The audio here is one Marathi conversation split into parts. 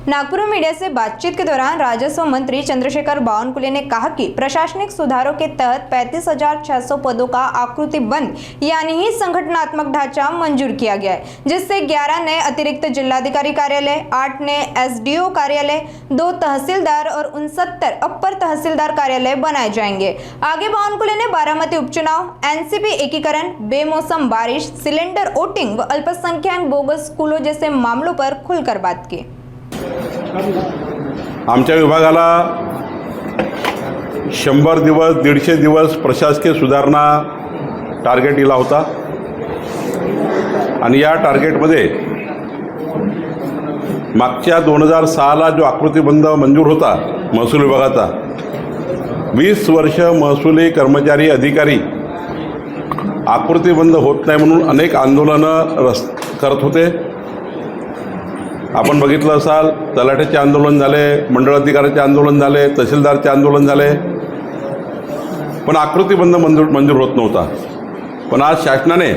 नागपुर में मीडिया से बातचीत के दौरान राजस्व मंत्री चंद्रशेखर बावनकुले ने कहा कि प्रशासनिक सुधारों के तहत 35,600 पदों का आकृतिबंध यानी ही संगठनात्मक ढांचा मंजूर किया गया है, जिससे 11 नए अतिरिक्त जिलाधिकारी कार्यालय, 8 नए एसडीओ कार्यालय, 2 तहसीलदार और 69 अपर तहसीलदार कार्यालय बनाए जाएंगे। आगे बावनकुले ने बारामती उपचुनाव, एनसीपी एकीकरण, बेमौसम बारिश, सिलेंडर वोटिंग व अल्पसंख्यक बोगस स्कूलों जैसे मामलों पर खुलकर बात की। आमच्या विभागाला 100 दिवस 150 दिवस प्रशासकीय सुधारणा टार्गेट दिला होता आणि या टार्गेटमध्ये मागच्या 2006ला जो आकृतिबंध मंजूर होता महसूल विभागाचा, 20 वर्ष महसुली कर्मचारी अधिकारी आकृतिबंध होत नाही म्हणून अनेक आंदोलनं करत होते। आपण बघितलं असाल, तलाठ्याचे आंदोलन झाले, मंडळ अधिकाऱ्याचे आंदोलन झाले, तहसीलदारचे आंदोलन झाले, पण आकृतिबंध मंजूर होत नव्हता। पण आज शासनाने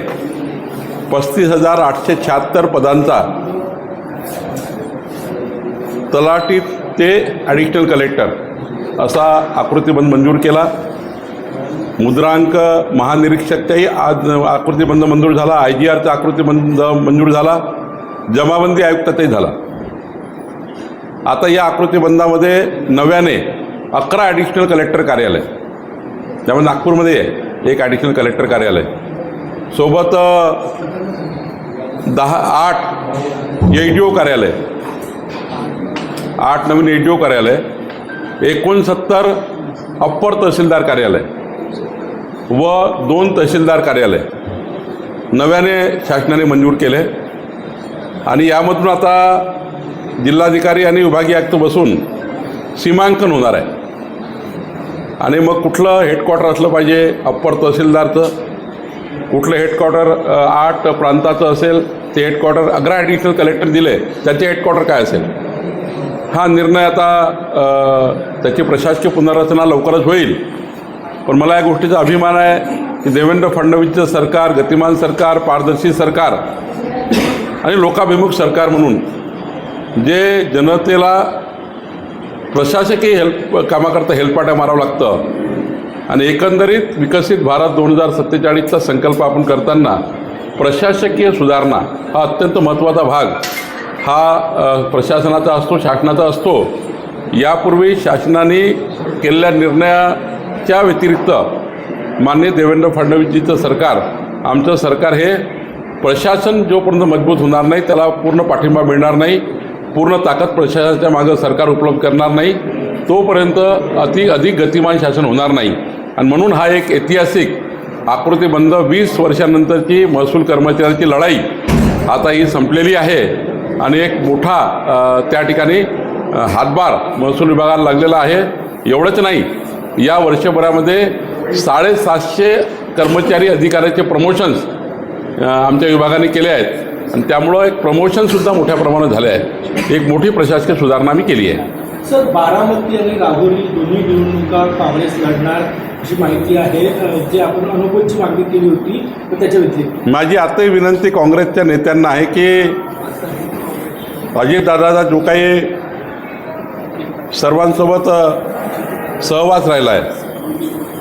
35,876 पदांचा तलाठी ते ॲडिशनल कलेक्टर असा आकृतिबंध मंजूर केला। मुद्रांक महानिरीक्षकचाही आज आकृतिबंध मंजूर झाला, IGRचा आकृतिबंध मंजूर झाला, जमाबंदी आयुक्ताचाही झाला। आता या आकृतिबंधामध्ये नव्याने 11 ॲडिशनल कलेक्टर कार्यालय, त्यामुळे नागपूरमध्ये आहे एक ॲडिशनल कलेक्टर कार्यालय, सोबत 8 ADO कार्यालय, 8 नवीन ADO कार्यालय, 69 अप्पर तहसीलदार कार्यालय व 2 तहसीलदार कार्यालय नव्याने शासनाने मंजूर केले। आणि यामधून आता जिल्हाधिकारी आणि विभागीय आयुक्त बसून सीमांकन होणार आहे आणि मग कुठलं हेडक्वार्टर असलं पाहिजे अप्पर तहसीलदारचं, कुठलं हेडक्वार्टर 8 प्रांताचं असेल ते हेडक्वार्टर, 11 ॲडिशनल कलेक्टर दिले त्याचे हेडक्वार्टर काय असेल, हा निर्णय आता त्याची प्रशासकीय पुनर्रचना लवकरच होईल। पण मला या गोष्टीचा अभिमान आहे की देवेंद्र फडणवीसचं सरकार गतिमान सरकार, पारदर्शी सरकार आणि लोकाभिमुख सरकार म्हणून जे जनतेला प्रशासकीय कामाकरता हेलपाट्या मारावं लागतं आणि एकंदरीत विकसित भारत 2047चा संकल्प आपण करताना प्रशासकीय सुधारणा हा अत्यंत महत्त्वाचा भाग हा प्रशासनाचा असतो, शासनाचा असतो। यापूर्वी शासनाने केलेल्या निर्णयाच्या व्यतिरिक्त माननीय देवेंद्र फडणवीसजीचं सरकार, आमचं सरकार हे प्रशासन जोपर्यंत मजबूत होणार नाही त्याला पूर्ण पाठिंबा मिळणार नाही, पूर्ण ताकद प्रशासनाच्या मागे सरकार उपलब्ध करणार नाही, तोपर्यंत अधिक गतिमान शासन होणार नाही। आणि म्हणून हा एक ऐतिहासिक आकृतिबंध 20 वर्षानंतरची महसूल कर्मचाऱ्यांची लढाई आता ही संपलेली आहे आणि एक मोठा त्या ठिकाणी हातभार महसूल विभागाला लागलेला आहे। एवढंच नाही, या वर्षभरामध्ये 750 कर्मचारी अधिकाऱ्याचे प्रमोशन्स आमच्या विभागाने केले आहेत आणि त्यामुळं एक प्रमोशनसुद्धा मोठ्या प्रमाणात झाले आहे। एक मोठी प्रशासकीय सुधारणा आम्ही केली आहे। सर, बारामती आणि राहुरी दोन्ही निवडणुका काँग्रेस लढणार अशी माहिती आहे, जे आपण अनुकूलची मागणी केली होती, तर त्याच्या व्यतिरिक्त माझी आताही विनंती काँग्रेसच्या नेत्यांना आहे की अजितदादाचा जो काही सर्वांसोबत सहवास राहिला आहे,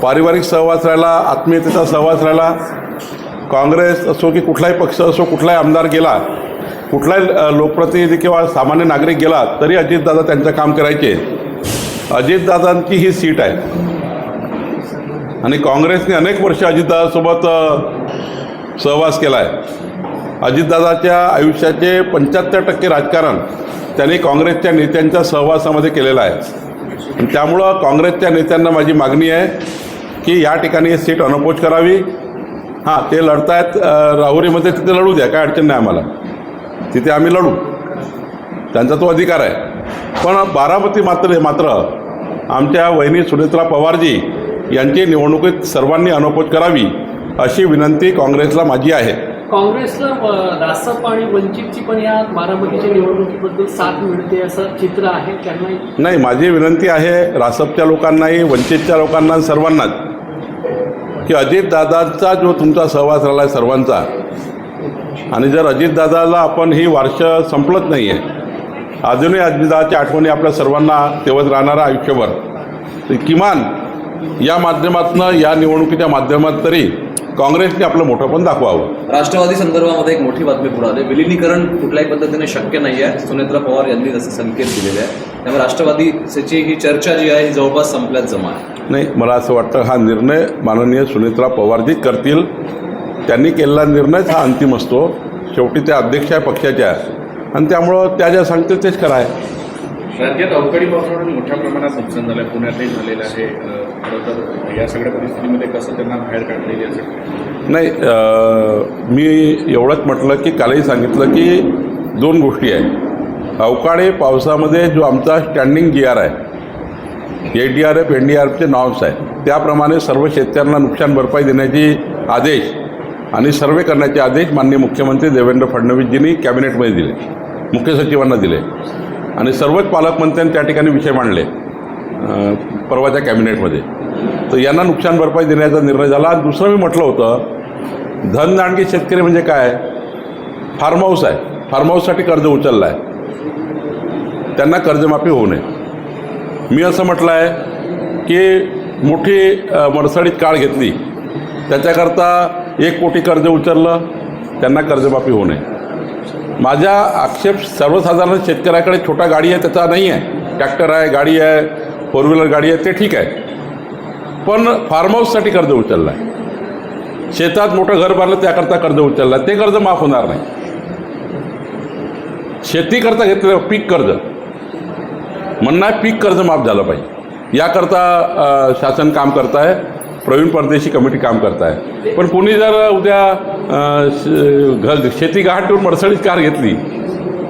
पारिवारिक सहवास राहिला, आत्मीयतेचा सहवास राहिला, काँग्रेस असो की कुठलाही पक्ष असो, कुठलाही आमदार गेला, कुठलाही लोकप्रतिनिधी किंवा सामान्य नागरिक गेला तरी अजितदादा त्यांचं काम करायचे। अजितदादांची ही सीट आहे आणि काँग्रेसने अनेक वर्ष अजितदादासोबत सहवास केला आहे। अजितदादाच्या आयुष्याचे 75% राजकारण त्यांनी काँग्रेसच्या नेत्यांच्या सहवासामध्ये केलेलं आहे आणि त्यामुळं काँग्रेसच्या नेत्यांना माझी मागणी आहे की या ठिकाणी ही सीट अनपोज करावी। हां, ते लढतायत राहुरीमध्ये, तिथे लढू द्या, काय अडचण नाही आम्हाला, तिथे आम्ही लढू, त्यांचा तो अधिकार आहे। पण बारामती मात्र आमच्या वहिनी सुनेत्रा पवारजी यांची निवडणुकीत सर्वांनी अनपोज करावी अशी विनंती काँग्रेसला माझी आहे। काँग्रेसला रासप आणि वंचितची पण या बारामतीच्या निवडणुकीबद्दल साथ मिळते असं चित्र आहे त्यांना? नाही, माझी विनंती आहे रासपच्या लोकांनाही, वंचितच्या लोकांना, सर्वांनाच की अजितदादांचा जो तुमचा सहवास राहिला आहे सर्वांचा, आणि जर अजितदादाला आपण ही वारसा संपलत नाही आहे अजूनही अजितदादाच्या आठवणी आपल्या सर्वांना तेवत राहणारा आयुष्यभर. किमान या माध्यमातून, या निवडणुकीच्या माध्यमात तरी काँग्रेसने आपलं मोठंपण दाखवावं. राष्ट्रवादी संदर्भामध्ये एक मोठी बातमी पुढे आली. विलिनीकरण कुठल्याही पद्धतीने शक्य नाही आहे, सुनेत्रा पवार यांनी जसे संकेत दिलेले आहे. त्यामुळे राष्ट्रवादीची ही चर्चा जी आहे ही जवळपास संपल्यात जमा आहे. नाही, मला असं वाटतं हा निर्णय माननीय सुनेत्रा पवारजीच करतील. त्यांनी केलेला निर्णयच हा अंतिम असतो. शेवटी त्या अध्यक्ष आहे पक्षाच्या, आणि त्यामुळं त्या ज्या सांगतील तेच खरं आहे. राज्यात अवकाळी पावसामुळे मोठ्या प्रमाणात नुकसान झालं, पुण्यातही झालेलं आहे. खरं तर या सगळ्या परिस्थितीमध्ये कसं त्यांना बाहेर काढलेली असेल? नाही, मी एवढंच म्हटलं की कालही सांगितलं की 2 गोष्टी आहेत. अवकाळी पावसामध्ये जो आमचा स्टँडिंग GR आहे, ADRF NDRFचे नॉर्म्स आहेत, त्याप्रमाणे सर्व शेतकऱ्यांना नुकसान भरपाई देण्याचे आदेश आणि सर्वे करण्याचे आदेश माननीय मुख्यमंत्री देवेंद्र फडणवीसजींनी कॅबिनेटमध्ये दिले, मुख्य सचिवांना दिले, आणि सर्वच पालकमंत्र्यांनी त्या ठिकाणी विषय मांडले परवाच्या कॅबिनेटमध्ये. तर यांना नुकसान भरपाई देण्याचा निर्णय झाला. आणि दुसरं मी म्हटलं होतं, धनदांडगे शेतकरी म्हणजे काय, फार्म हाऊस आहे, फार्म हाऊससाठी कर्ज उचललं आहे, त्यांना कर्जमाफी होऊ नये. मी असं म्हटलं आहे की मोठी मडसडीत काळ घेतली, त्याच्याकरता 1 कोटी कर्ज उचललं, त्यांना कर्जमाफी होऊ नये. माझा आक्षेप सर्वसाधारण शेतकऱ्याकडे छोटा गाडी आहे त्याचा नाही आहे, ट्रॅक्टर आहे, गाडी आहे, 4 व्हीलर गाडी आहे, ते ठीक आहे, पण फार्म हाऊससाठी कर्ज उचललं आहे, शेतात मोठं घर बांधलं त्याकरता कर्ज उचललं आहे, ते कर्ज माफ होणार नाही. शेतीकरता घेतलेलं पीक कर्ज म्हणणं आहे, पीक कर्ज माफ झालं पाहिजे, याकरता शासन काम करत आहे, प्रवीण परदेशी कमिटी काम करत आहे. पण कोणी जर उद्या शेती गहाण ठेवून मर्सडीज कार घेतली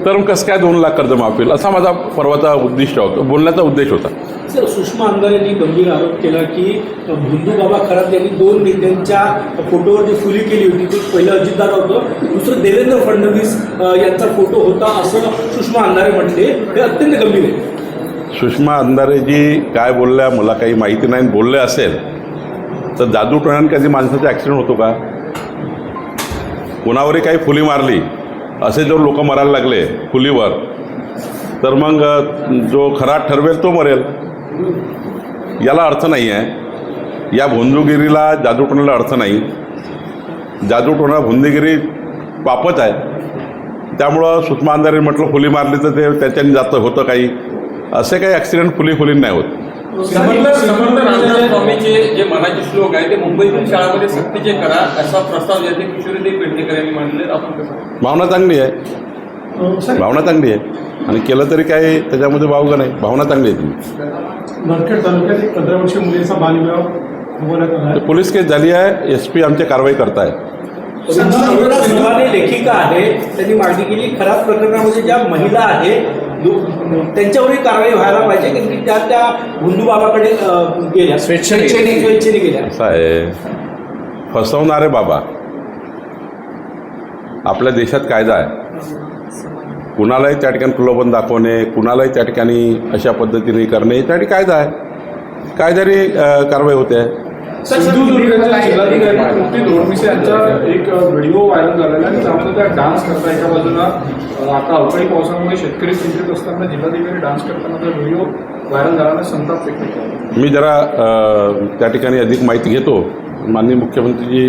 तर कसं काय 2 लाख कर्ज माफ होईल, असा माझा परवाचा उद्दिष्ट होता, बोलण्याचा उद्देश होता. सर, सुषमा अंधारे यांनी गंभीर आरोप केला की भोंदूबाबा खरात यांनी 2 नेत्यांच्या फोटोवर जी फुली केली होती, ते पहिलं अजितदादा होतं, दुसरं देवेंद्र फडणवीस यांचा फोटो होता, असं सुषमा अंधारे म्हटले. हे अत्यंत गंभीर आहे. सुषमा अंधारेजी काय बोलल्या मला काही माहिती नाही. बोलले असेल तर जादू टोण्याने कधी माणसाचा ॲक्सिडेंट होतो का? कुणावरही काही फुली मारली, असे जर लोक मरायला लागले फुलीवर, तर मग जो खरा ठरवेल तो मरेल. याला अर्थ नाही आहे. या भोंदूगिरीला, जादूटोण्याला अर्थ नाही. जादूटोणा, भोंदूगिरी पापच आहे. त्यामुळं सुषमा अंधारे म्हटलं फुली मारली तर ते त्याच्याने जातं होतं काही, असे काही ॲक्सिडेंट फुली नाही होत. समर्थ रामदास स्वामीचे जे मनाचे श्लोक आहे ते मुंबईतील शाळांमध्ये सक्तीचे करा, असा प्रस्ताव ज्याचे किशोरीदेवी पेडणेकर यांनी मांडले. आपण कसं? भावना चांगली आहे, भावना चांगली आहे, आणि केलं तरी काय त्याच्यामध्ये वावगं नाही. भावना चांगली आहे. तुम्ही नरखेड तालुक्यात एक 15 वर्षीय मुलीचा बालविवाह थांबवण्यात आला आहे. पोलीस केस झाली आहे, SP आमची कारवाई करताय. लेखिका आहे, त्यांनी मागणी केली खराब प्रकरणामध्ये ज्या महिला आहेत त्यांच्यावरही कारवाई व्हायला पाहिजे, कारण की त्या भोंदूबाबाकडे गेल्या, स्वेच्छेने गेल्या. असं आहे, फसवणारे बाबा. आपल्या देशात कायदा आहे, कुणालाही त्या ठिकाणी प्रलोभन दाखवणे, कुणालाही त्या ठिकाणी अशा पद्धतीने करणे, त्यासाठी कायदा आहे, कायद्याने कारवाई होते आहे. सिंधुदुर्गाच्या जिल्हाधिकारी तृप्ती दोडमिसे यांचा एक व्हिडिओ व्हायरल झालेला आहे, त्यामध्ये त्या डान्स करता. एका बाजूला आता अवकाळी पावसामुळे शेतकरी चिंतित असताना जिल्हाधिकारी डान्स करतानाचा व्हिडिओ व्हायरल झाल्याने संताप व्यक्त केला. मी जरा त्या ठिकाणी अधिक माहिती घेतो, माननीय मुख्यमंत्रीजी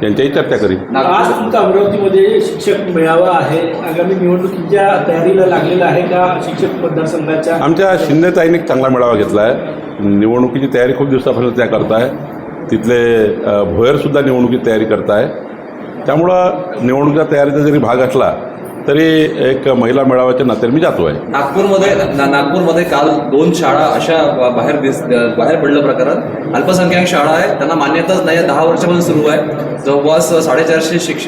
यांच्याही चर्चा करीन. आज तुमचा अमरावतीमध्ये शिक्षक मेळावा आहे, आगामी निवडणुकीच्या तयारीला लागलेला आहे का शिक्षक मतदारसंघाच्या? आमच्या शिंदेताईंनी चांगला मेळावा घेतला आहे. निवडणुकीची तयारी खूप दिवसापासून त्या करताय. तिथले भोयरसुद्धा निवडणुकीची तयारी करताय. त्यामुळं निवडणुकीच्या तयारीचा जरी भाग असला तरी एक महिला मेळाव्याच्या नात्याने मी जातो आहे. नागपूरमध्ये काल 2 शाळा अशा बाहेर पडलं प्रकरण. अल्पसंख्याक शाळा आहे, त्यांना मान्यताच नाही आहे, 10 वर्षापासून सुरू आहे. जवळपास 450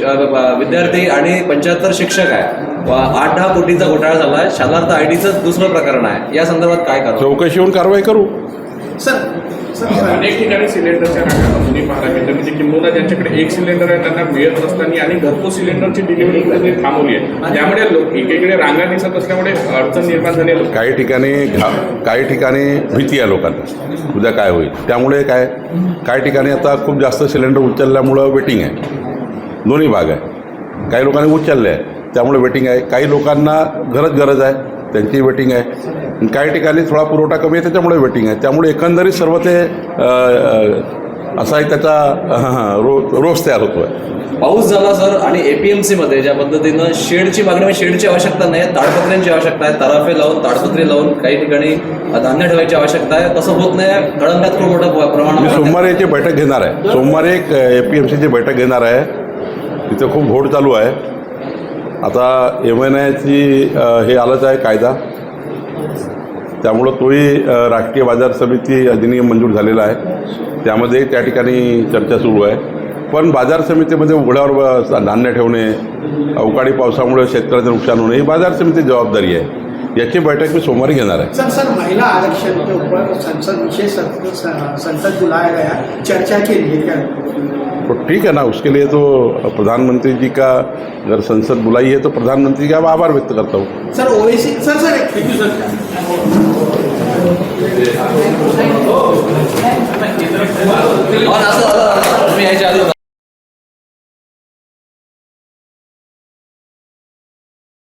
विद्यार्थी आणि 75 शिक्षक आहे. 8-10 कोटीचा घोटाळा झाला आहे. शालार्थ IDचं दुसरं प्रकरण आहे. या संदर्भात काय करू? चौकशी होऊन कारवाई करू. अनेक ठिकाणी सिलेंडरच्या रांगा तुम्ही पाहायला मिळतं, म्हणजे किंबहुना ज्यांच्याकडे 1 सिलेंडर आहे त्यांना मिळत नसताना आणि घरपोच सिलेंडरची डिलिव्हरी थांबवली आहे. त्यामुळे एकीकडे रांगा दिसत असल्यामुळे अडचण निर्माण झाली. काही ठिकाणी भीती आहे लोकांना, उद्या काय होईल. त्यामुळे काही ठिकाणी आता खूप जास्त सिलेंडर उचलल्यामुळं वेटिंग आहे. दोन्ही भाग आहे. काही लोकांनी उचलले आहे, त्यामुळे वेटिंग आहे. काही लोकांना गरज आहे त्यांची वेटिंग आहे. आणि काही ठिकाणी थोडा पुरवठा कमी आहे त्याच्यामुळे वेटिंग आहे. त्यामुळे एकंदरीत सर्व ते असा एक त्याचा रोज तयार होतो आहे. पाऊस झाला सर आणि APMC मध्ये ज्या पद्धतीनं शेडची मागणी म्हणजे शेडची आवश्यकता नाही आहे, ताडपत्र्यांची आवश्यकता आहे. तराफे लावून ताडपत्री लावून काही ठिकाणी धान्य ठेवायची आवश्यकता आहे. तसं होत नाही. कळंब्यात खूप मोठ्या मी प्रमाणात सोमवारी याची बैठक घेणार आहे. सोमवारी एक APMCची बैठक घेणार आहे. तिथं खूप घोड चालू आहे. आता MNIची हे आलंच आहे कायदा, त्यामुळं तोही राष्ट्रीय बाजार समिती अधिनियम मंजूर झालेला आहे. त्यामध्ये त्या ठिकाणी चर्चा सुरू आहे. पण बाजार समितीमध्ये उघड्यावर धान्य ठेवणे, अवकाळी पावसामुळे शेतकऱ्याचं नुकसान होणे ही बाजार समितीची जबाबदारी आहे. याची बैठक मी सोमवारी घेणार आहे. सर महिला आरक्षण के ऊपर संसद विशेष संसद बुलाया गया, चर्चा के लिए क्या? तो ठीक है ना, उसके लिए तो प्रधानमंत्री जी का अगर संसद बुलाई है तो प्रधानमंत्री का आभार व्यक्त करता हूँ. Sir Owaisi sir thank you sir. और